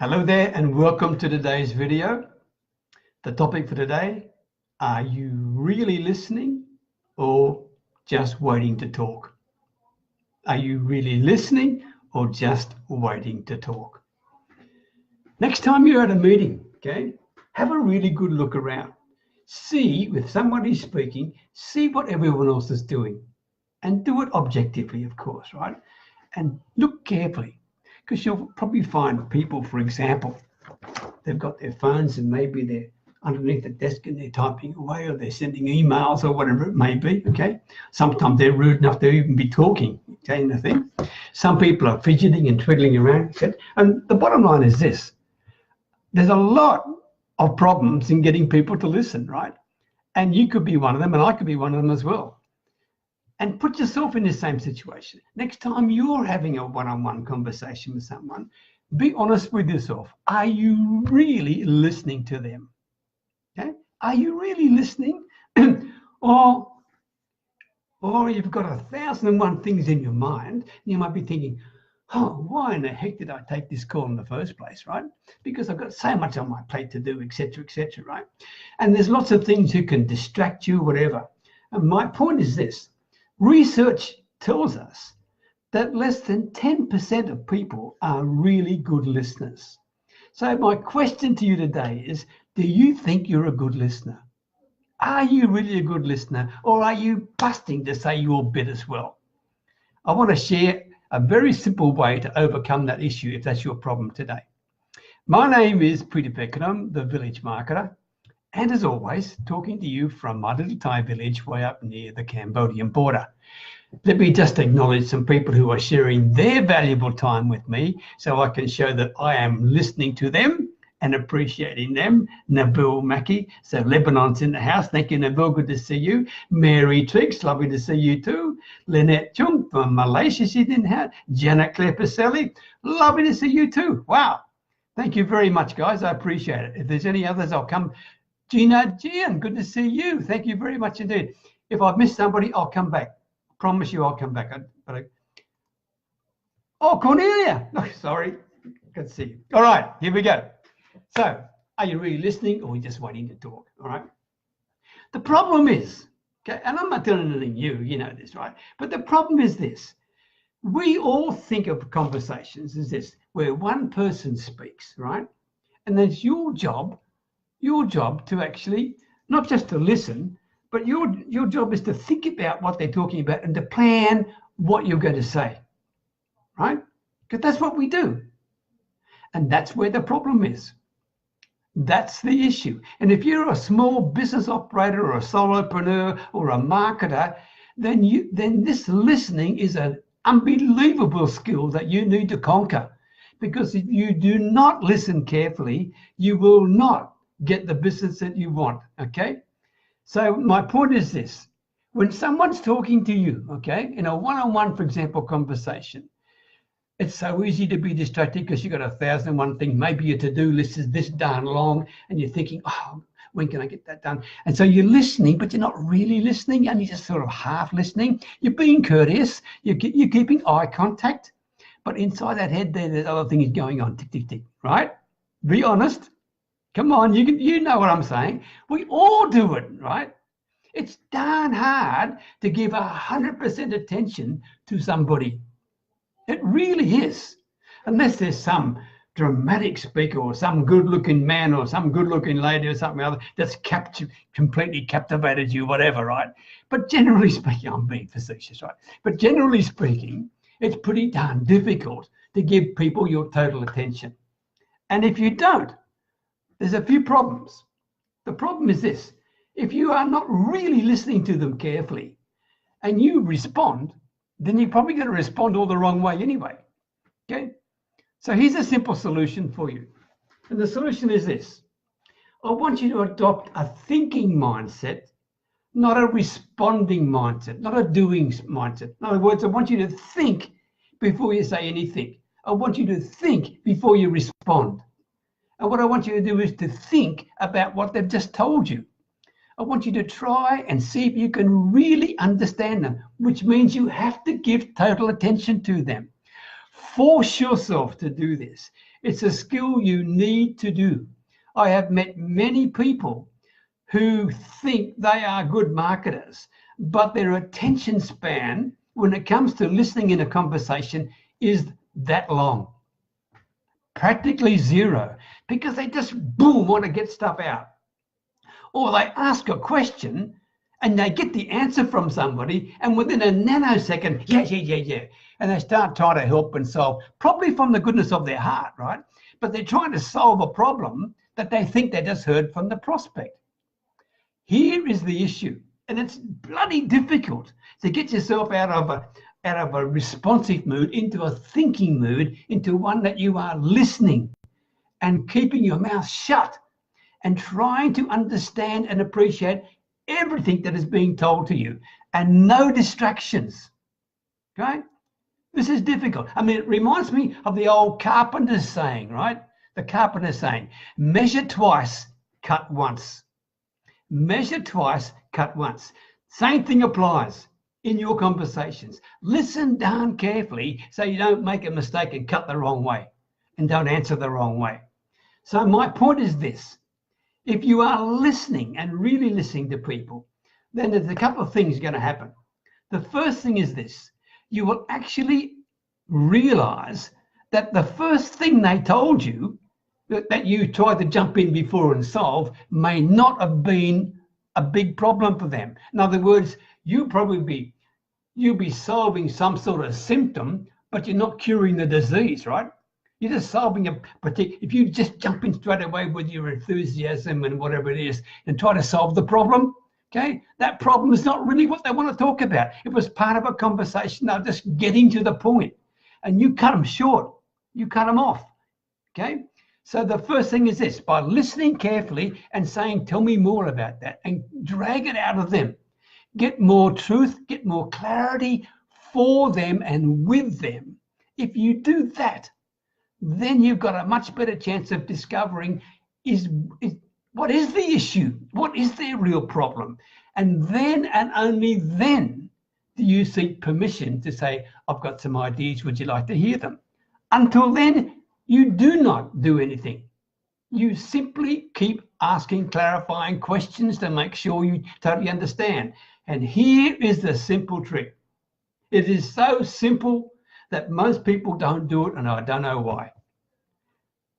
Hello there and welcome to today's video. The topic for today, are you really listening or just waiting to talk? Are you really listening or just waiting to talk? Next time you're at a meeting, okay, have a really good look around. See if somebody's speaking, see what everyone else is doing and do it objectively, of course, right? And look carefully. Because you'll probably find people, for example, they've got their phones and maybe they're underneath the desk and they're typing away or they're sending emails or whatever it may be, okay? Sometimes they're rude enough to even be talking, okay, in the thing. Some people are fidgeting and twiddling around, okay? And the bottom line is this. There's a lot of problems in getting people to listen, right? And you could be one of them and I could be one of them as well. And put yourself in the same situation. Next time you're having a one-on-one conversation with someone, be honest with yourself. Are you really listening to them? Okay? Are you really listening? or you've got 1,001 things in your mind. You might be thinking, oh, why in the heck did I take this call in the first place, right? Because I've got so much on my plate to do, etc., right? And there's lots of things who can distract you, whatever. And my point is this. Research tells us that less than 10% of people are really good listeners. So my question to you today is, do you think you're a good listener? Are you really a good listener, or are you busting to say your bit as well? I want to share a very simple way to overcome that issue if that's your problem today. My name is Peter Beckenham, the Village Marketer. And as always, talking to you from my little Thai village way up near the Cambodian border. Let me just acknowledge some people who are sharing their valuable time with me so I can show that I am listening to them and appreciating them. Nabil Maki, so Lebanon's in the house. Thank you, Nabil. Good to see you. Mary Triggs, lovely to see you too. Lynette Chung from Malaysia, she's in the house. Janet Claire Pacelli, lovely to see you too. Wow. Thank you very much, guys. I appreciate it. If there's any others, I'll come. Gina Gian, good to see you. Thank you very much indeed. If I've missed somebody, I'll come back. Promise you I'll come back. Oh, Cornelia. No, sorry. Good to see you. All right, here we go. So, are you really listening or are you just waiting to talk? All right. The problem is, okay, and I'm not telling anything new, you know this, right? But the problem is this. We all think of conversations as this, where one person speaks, right? And then it's your job to actually, not just to listen, but your job is to think about what they're talking about and to plan what you're going to say, right? Because that's what we do. And that's where the problem is. That's the issue. And if you're a small business operator or a solopreneur or a marketer, then this listening is an unbelievable skill that you need to conquer. Because if you do not listen carefully, you will not get the business that you want, okay? So my point is this. When someone's talking to you, okay, in a one-on-one, for example, conversation, it's so easy to be distracted because you've got 1,001 things. Maybe your to-do list is this darn long and you're thinking, oh, when can I get that done? And so you're listening, but you're not really listening and you're just sort of half listening. You're being courteous. You're keeping eye contact. But inside that head there's other things going on, tick, tick, tick, right? Be honest. Come on, you know what I'm saying. We all do it, right? It's darn hard to give 100% attention to somebody. It really is. Unless there's some dramatic speaker or some good-looking man or some good-looking lady or something other that's completely captivated you, whatever, right? But generally speaking, I'm being facetious, right? But generally speaking, it's pretty darn difficult to give people your total attention. And if you don't, there's a few problems. The problem is this. If you are not really listening to them carefully and you respond, then you're probably going to respond all the wrong way anyway. Okay? So here's a simple solution for you. And the solution is this. I want you to adopt a thinking mindset, not a responding mindset, not a doing mindset. In other words, I want you to think before you say anything. I want you to think before you respond. And what I want you to do is to think about what they've just told you. I want you to try and see if you can really understand them, which means you have to give total attention to them. Force yourself to do this. It's a skill you need to do. I have met many people who think they are good marketers, but their attention span when it comes to listening in a conversation is that long. Practically zero, because they just boom want to get stuff out. Or they ask a question and they get the answer from somebody, and within a nanosecond, yeah. And they start trying to help and solve, probably from the goodness of their heart, right? But they're trying to solve a problem that they think they just heard from the prospect. Here is the issue, and it's bloody difficult to get yourself out of a responsive mood into a thinking mood, into one that you are listening and keeping your mouth shut and trying to understand and appreciate everything that is being told to you, and no distractions. Okay? This is difficult. I mean, it reminds me of the old carpenter's saying, right? The carpenter's saying, measure twice, cut once. Measure twice, cut once. Same thing applies in your conversations. Listen down carefully so you don't make a mistake and cut the wrong way and don't answer the wrong way. So my point is this. If you are listening and really listening to people, then there's a couple of things going to happen. The first thing is this. You will actually realize that the first thing they told you that you tried to jump in before and solve may not have been a big problem for them. In other words, you'll be solving some sort of symptom, but you're not curing the disease, right? You're just solving a particular, if you just jump in straight away with your enthusiasm and whatever it is and try to solve the problem, okay, that problem is not really what they want to talk about. It was part of a conversation. They're just getting to the point, and you cut them short. You cut them off, okay? So the first thing is this, by listening carefully and saying, tell me more about that, and drag it out of them. Get more truth, get more clarity for them and with them. If you do that, then you've got a much better chance of discovering what is the issue? What is their real problem? And then and only then do you seek permission to say, I've got some ideas, would you like to hear them? Until then, you do not do anything. You simply keep asking clarifying questions to make sure you totally understand. And here is the simple trick. It is so simple that most people don't do it, and I don't know why.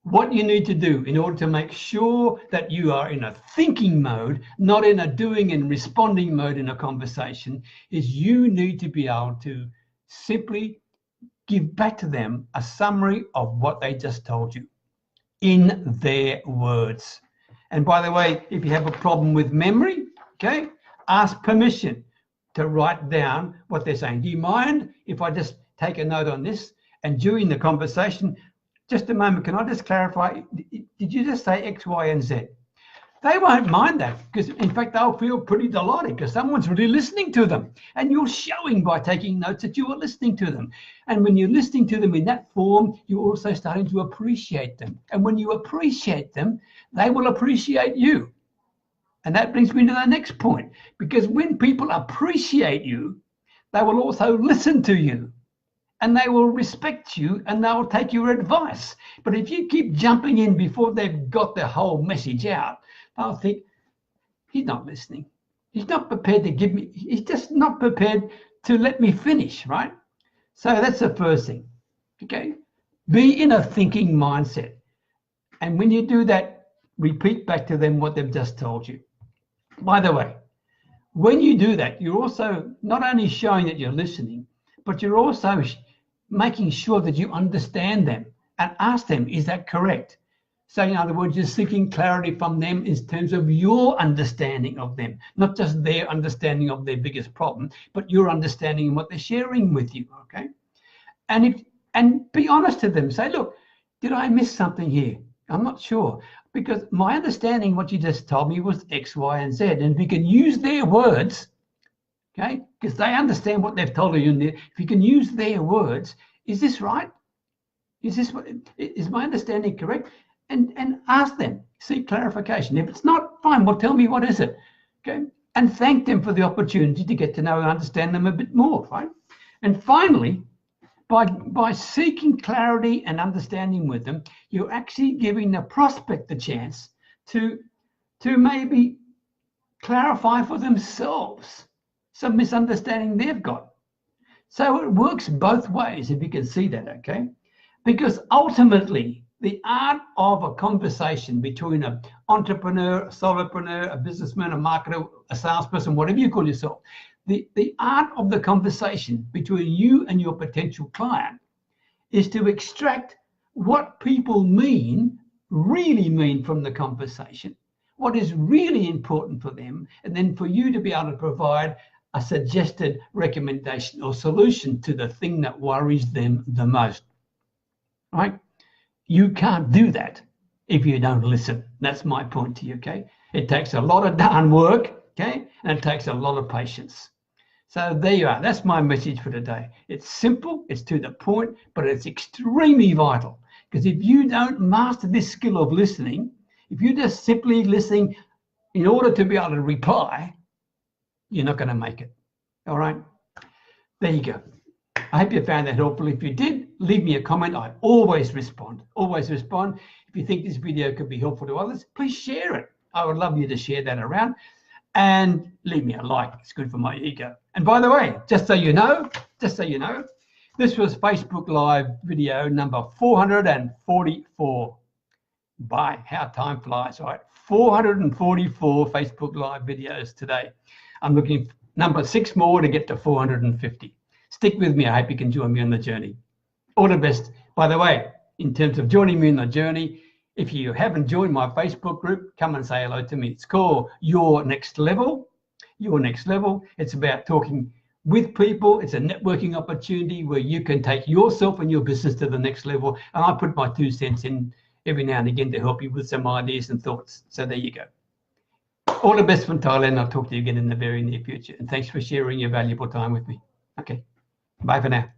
What you need to do in order to make sure that you are in a thinking mode, not in a doing and responding mode in a conversation, is you need to be able to simply give back to them a summary of what they just told you in their words. And by the way, if you have a problem with memory, okay, ask permission to write down what they're saying. Do you mind if I just take a note on this? And during the conversation, just a moment, can I just clarify, did you just say X, Y, and Z? They won't mind that, because in fact, they'll feel pretty delighted because someone's really listening to them. And you're showing by taking notes that you are listening to them. And when you're listening to them in that form, you're also starting to appreciate them. And when you appreciate them, they will appreciate you. And that brings me to the next point, because when people appreciate you, they will also listen to you. And they will respect you and they will take your advice. But if you keep jumping in before they've got the whole message out, they'll think, he's not listening. He's not prepared to give me, he's just not prepared to let me finish, right? So that's the first thing, okay? Be in a thinking mindset. And when you do that, repeat back to them what they've just told you. By the way, when you do that, you're also not only showing that you're listening, but you're also making sure that you understand them and ask them, is that correct? So in other words, you're seeking clarity from them in terms of your understanding of them, not just their understanding of their biggest problem, but your understanding of what they're sharing with you, okay? And be honest to them. Say, look, did I miss something here? I'm not sure, because my understanding what you just told me was X, Y, and Z. And if you can use their words, okay, because they understand what they've told you in there. If you can use their words, is this right? Is my understanding correct? And ask them, seek clarification. If it's not, fine, well, tell me what is it, okay? And thank them for the opportunity to get to know and understand them a bit more, right? And finally, By seeking clarity and understanding with them, you're actually giving the prospect the chance to maybe clarify for themselves some misunderstanding they've got. So it works both ways, if you can see that, okay? Because ultimately, the art of a conversation between an entrepreneur, a solopreneur, a businessman, a marketer, a salesperson, whatever you call yourself, the art of the conversation between you and your potential client is to extract what people really mean from the conversation, what is really important for them, and then for you to be able to provide a suggested recommendation or solution to the thing that worries them the most, right? You can't do that if you don't listen. That's my point to you, okay? It takes a lot of darn work, okay? And it takes a lot of patience. So there you are. That's my message for today. It's simple, it's to the point, but it's extremely vital. Because if you don't master this skill of listening, if you're just simply listening in order to be able to reply, you're not going to make it. All right? There you go. I hope you found that helpful. If you did, leave me a comment. I always respond. Always respond. If you think this video could be helpful to others, please share it. I would love you to share that around. And leave me a like. It's good for my ego. And by the way, just so you know, this was Facebook Live video number 444. By how time flies, right? 444 Facebook Live videos today. I'm looking for number 6 more to get to 450. Stick with me. I hope you can join me on the journey. All the best. By the way, in terms of joining me on the journey, if you haven't joined my Facebook group, come and say hello to me. It's called Your Next Level. Your Next Level. It's about talking with people. It's a networking opportunity where you can take yourself and your business to the next level. And I put my 2 cents in every now and again to help you with some ideas and thoughts. So there you go. All the best from Thailand. I'll talk to you again in the very near future. And thanks for sharing your valuable time with me. Okay. Bye for now.